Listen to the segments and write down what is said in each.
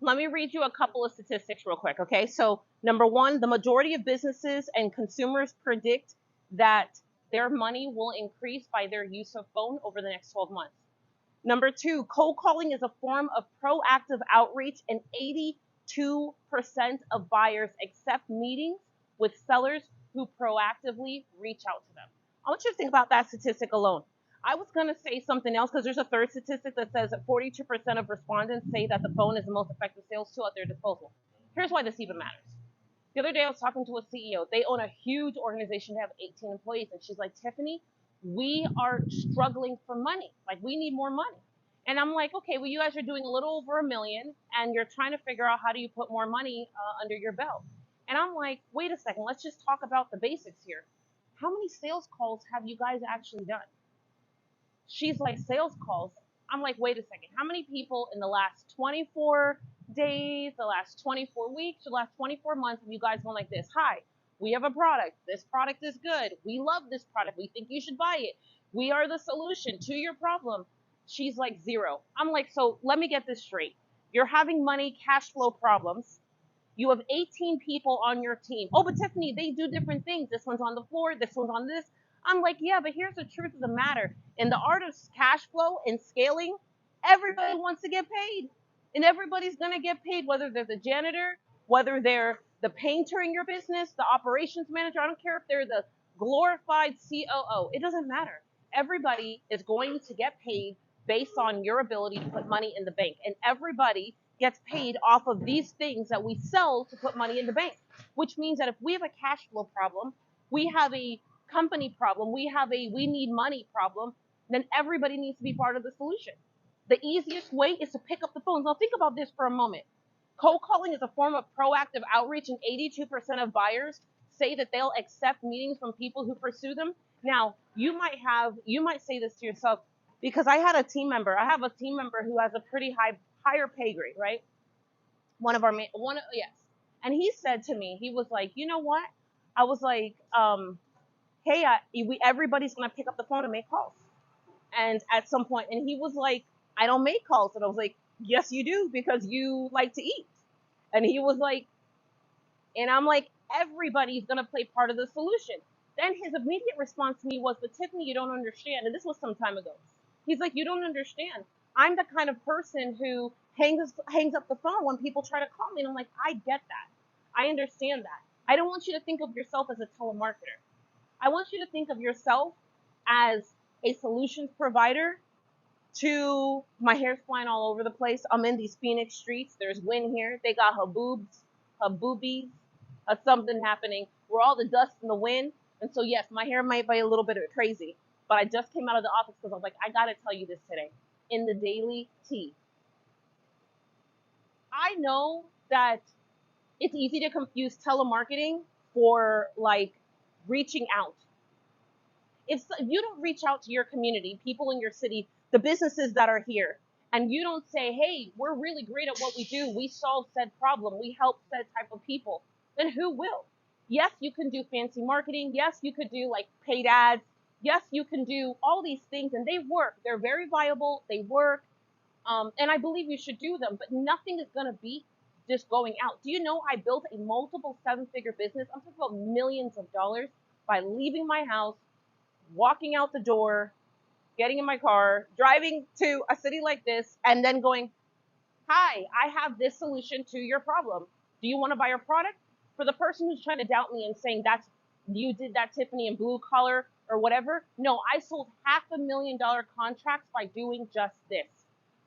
Let me read you a couple of statistics real quick, okay? So, number one, the majority of businesses and consumers predict that their money will increase by their use of phone over the next 12 months. Number two, cold calling is a form of proactive outreach, and 82% of buyers accept meetings with sellers who proactively reach out to them. I want you to think about that statistic alone. I was going to say something else because there's a third statistic that says that 42% of respondents say that the phone is the most effective sales tool at their disposal. Here's why this even matters. The other day I was talking to a CEO. They own a huge organization. They have 18 employees. And she's like, Tiffany, we are struggling for money. Like, we need more money. And I'm like, okay, well, you guys are doing a little over $1 million, and you're trying to figure out how do you put more money under your belt. And I'm like, wait a second, let's just talk about the basics here. How many sales calls have you guys actually done? She's like, sales calls. I'm like, wait a second, how many people in the last 24 days, the last 24 weeks, the last 24 months have you guys gone like this? Hi, we have a product. This product is good. We love this product. We think you should buy it. We are the solution to your problem. She's like, 0. I'm like, so let me get this straight. You're having money, cash flow problems. You have 18 people on your team. Oh, but Tiffany, they do different things. This one's on the floor. This one's on this. I'm like, yeah, but here's the truth of the matter. In the art of cash flow and scaling, everybody wants to get paid. And everybody's going to get paid, whether they're the janitor, whether they're the painter in your business, the operations manager. I don't care if they're the glorified COO. It doesn't matter. Everybody is going to get paid based on your ability to put money in the bank. And everybody gets paid off of these things that we sell to put money in the bank, which means that if we have a cash flow problem, we have a company problem, we have a we need money problem, then everybody needs to be part of the solution. The easiest way is to pick up the phone. Now think about this for a moment. Cold calling is a form of proactive outreach, and 82% of buyers say that they'll accept meetings from people who pursue them. Now, you might say this to yourself, because I have a team member who has a pretty higher pay grade, right? Yes. And he said to me, he was like, you know what? I was like, hey, everybody's going to pick up the phone and make calls. And at some point, and he was like, I don't make calls. And I was like, yes, you do, because you like to eat. And he was like, and I'm like, everybody's going to play part of the solution. Then his immediate response to me was, but Tiffany, you don't understand. And this was some time ago. He's like, you don't understand. I'm the kind of person who hangs up the phone when people try to call me. And I'm like, I get that. I understand that. I don't want you to think of yourself as a telemarketer. I want you to think of yourself as a solutions provider to, my hair's flying all over the place. I'm in these Phoenix streets. There's wind here. They got haboobies, something happening. We're all the dust and the wind. And so, yes, my hair might be a little bit crazy. But I just came out of the office because I was like, I got to tell you this today. In the daily tea, I know that it's easy to confuse telemarketing for like reaching out. If you don't reach out to your community, people in your city, the businesses that are here, and you don't say, hey, we're really great at what we do. We solve said problem. We help said type of people. Then who will? Yes, you can do fancy marketing. Yes, you could do like paid ads. Yes, you can do all these things, and they work. They're very viable. They work. And I believe you should do them, but nothing is going to beat just going out. Do you know I built a multiple 7-figure business? I'm talking about millions of dollars by leaving my house, walking out the door, getting in my car, driving to a city like this, and then going, hi, I have this solution to your problem. Do you want to buy our product? For the person who's trying to doubt me and saying you did that, Tiffany, in blue collar or whatever. No, I sold $500,000 contracts by doing just this.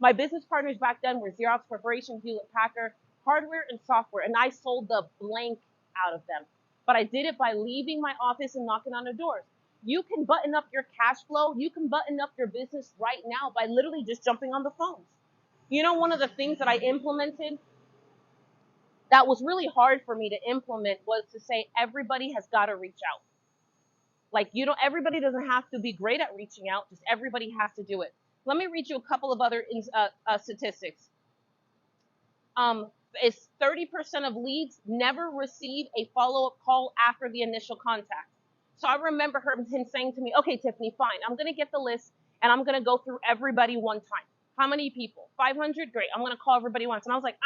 My business partners back then were Xerox Corporation, Hewlett Packard, hardware and software, and I sold the blank out of them. But I did it by leaving my office and knocking on the doors. You can button up your cash flow. You can button up your business right now by literally just jumping on the phones. You know, one of the things that I implemented that was really hard for me to implement was to say everybody has got to reach out. Like, everybody doesn't have to be great at reaching out. Just everybody has to do it. Let me read you a couple of other statistics. It's 30% of leads never receive a follow-up call after the initial contact. So I remember him saying to me, okay, Tiffany, fine. I'm going to get the list, and I'm going to go through everybody one time. How many people? 500? Great. I'm going to call everybody once. And I was like,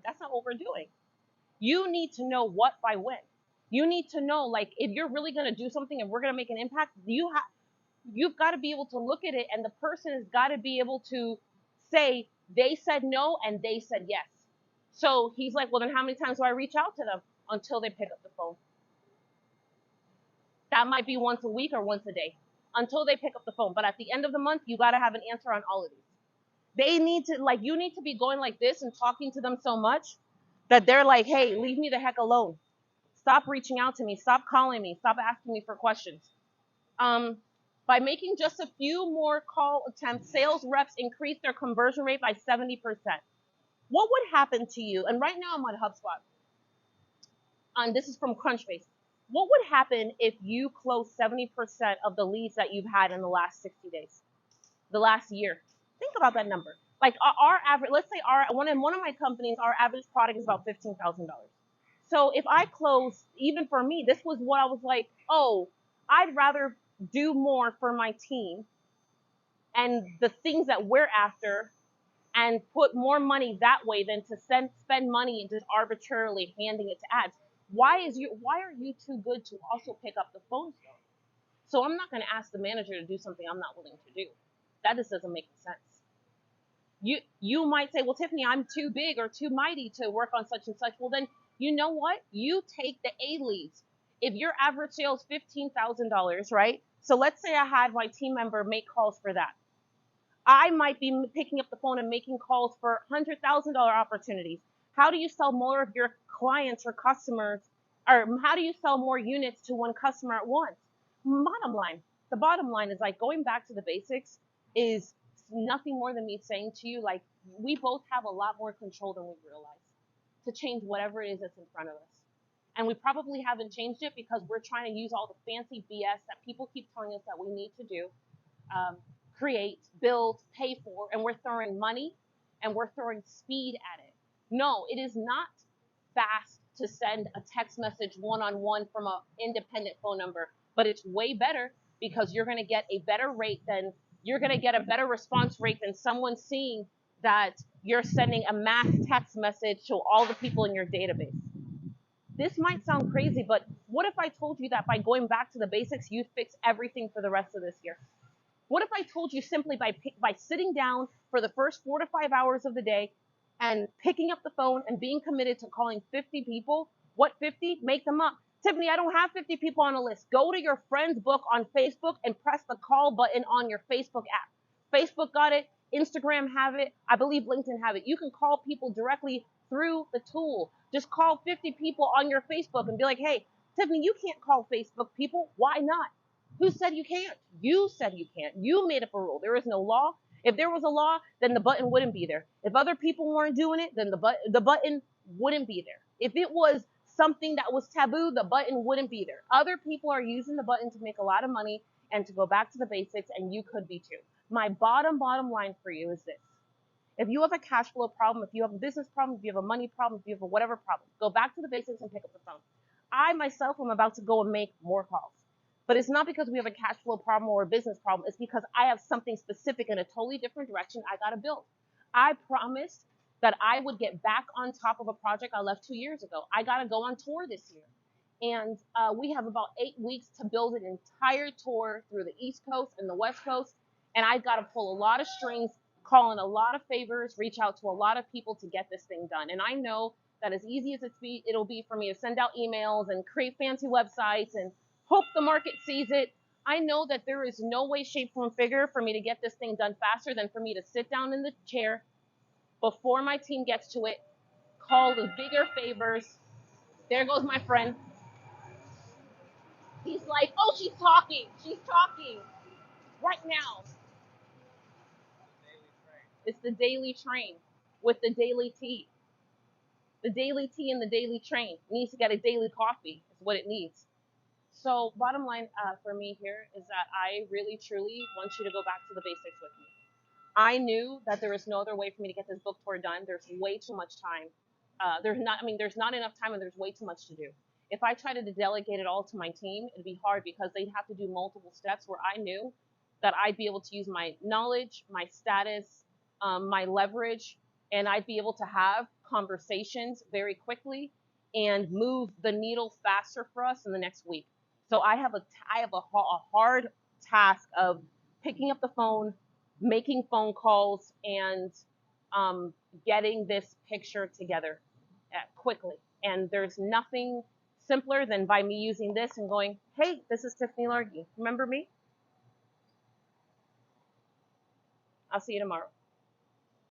that's not what we're doing. You need to know what by when. You need to know, like, if you're really going to do something and we're going to make an impact, you've got to be able to look at it, and the person has got to be able to say they said no and they said yes. So he's like, well, then how many times do I reach out to them until they pick up the phone? That might be once a week or once a day until they pick up the phone. But at the end of the month, you got to have an answer on all of these. They need to, like, you need to be going like this and talking to them so much that they're like, hey, leave me the heck alone. Stop reaching out to me. Stop calling me. Stop asking me for questions. By making just a few more call attempts, sales reps increase their conversion rate by 70%. What would happen to you? And right now I'm on HubSpot. And this is from Crunchbase. What would happen if you closed 70% of the leads that you've had in the last 60 days, the last year? Think about that number. Like our average, let's say one of my companies, our average product is about $15,000. So if I close, even for me, this was what I was like, oh, I'd rather do more for my team and the things that we're after and put more money that way than to spend money and just arbitrarily handing it to ads. Why are you too good to also pick up the phone still? So I'm not going to ask the manager to do something I'm not willing to do. That just doesn't make sense. You might say, well, Tiffany, I'm too big or too mighty to work on such and such. Well, then you know what? You take the A leads. If your average sale is $15,000, right? So let's say I had my team member make calls for that. I might be picking up the phone and making calls for $100,000 opportunities. How do you sell more of your clients or customers, or how do you sell more units to one customer at once? The bottom line is, like, going back to the basics is nothing more than me saying to you, like, we both have a lot more control than we realize to change whatever it is that's in front of us. And we probably haven't changed it because we're trying to use all the fancy BS that people keep telling us that we need to do, create, build, pay for, and we're throwing money and we're throwing speed at it. No, it is not fast to send a text message one-on-one from an independent phone number, but it's way better because you're going to get a better response rate than someone seeing that you're sending a mass text message to all the people in your database. This might sound crazy, but what if I told you that by going back to the basics, you'd fix everything for the rest of this year? What if I told you simply by sitting down for the first 4 to 5 hours of the day and picking up the phone and being committed to calling 50 people? What 50? Make them up. Tiffany, I don't have 50 people on a list. Go to your friend's book on Facebook and press the call button on your Facebook app. Facebook got it. Instagram have it. I believe LinkedIn have it. You can call people directly through the tool. Just call 50 people on your Facebook and be like, hey, Tiffany, you can't call Facebook people. Why not? Who said you can't? You said you can't. You made up a rule. There is no law. If there was a law, then the button wouldn't be there. If other people weren't doing it, then the button wouldn't be there. If it was something that was taboo, the button wouldn't be there. Other people are using the button to make a lot of money and to go back to the basics, and you could be too. My bottom line for you is this. If you have a cash flow problem, if you have a business problem, if you have a money problem, if you have a whatever problem, go back to the basics and pick up the phone. I myself am about to go and make more calls. But it's not because we have a cash flow problem or a business problem. It's because I have something specific in a totally different direction I got to build. I promised that I would get back on top of a project I left 2 years ago. I got to go on tour this year. And we have about 8 weeks to build an entire tour through the East Coast and the West Coast. And I've got to pull a lot of strings, call in a lot of favors, reach out to a lot of people to get this thing done. And I know that as easy as it'll be for me to send out emails and create fancy websites and hope the market sees it, I know that there is no way, shape, form, figure for me to get this thing done faster than for me to sit down in the chair before my team gets to it, call the bigger favors. There goes my friend. He's like, oh, she's talking. She's talking right now. It's the daily train with the daily tea. The daily tea and the daily train. It needs to get a daily coffee. Is what it needs. So bottom line for me here is that I really, truly want you to go back to the basics with me. I knew that there was no other way for me to get this book tour done. There's way too much time. There's not enough time, and there's way too much to do. If I tried to delegate it all to my team, it'd be hard because they'd have to do multiple steps where I knew that I'd be able to use my knowledge, my status, my leverage and I'd be able to have conversations very quickly and move the needle faster for us in the next week. So I have a hard task of picking up the phone, making phone calls, and getting this picture together quickly. And there's nothing simpler than by me using this and going, hey, this is Tiffany Largie. Remember me? I'll see you tomorrow.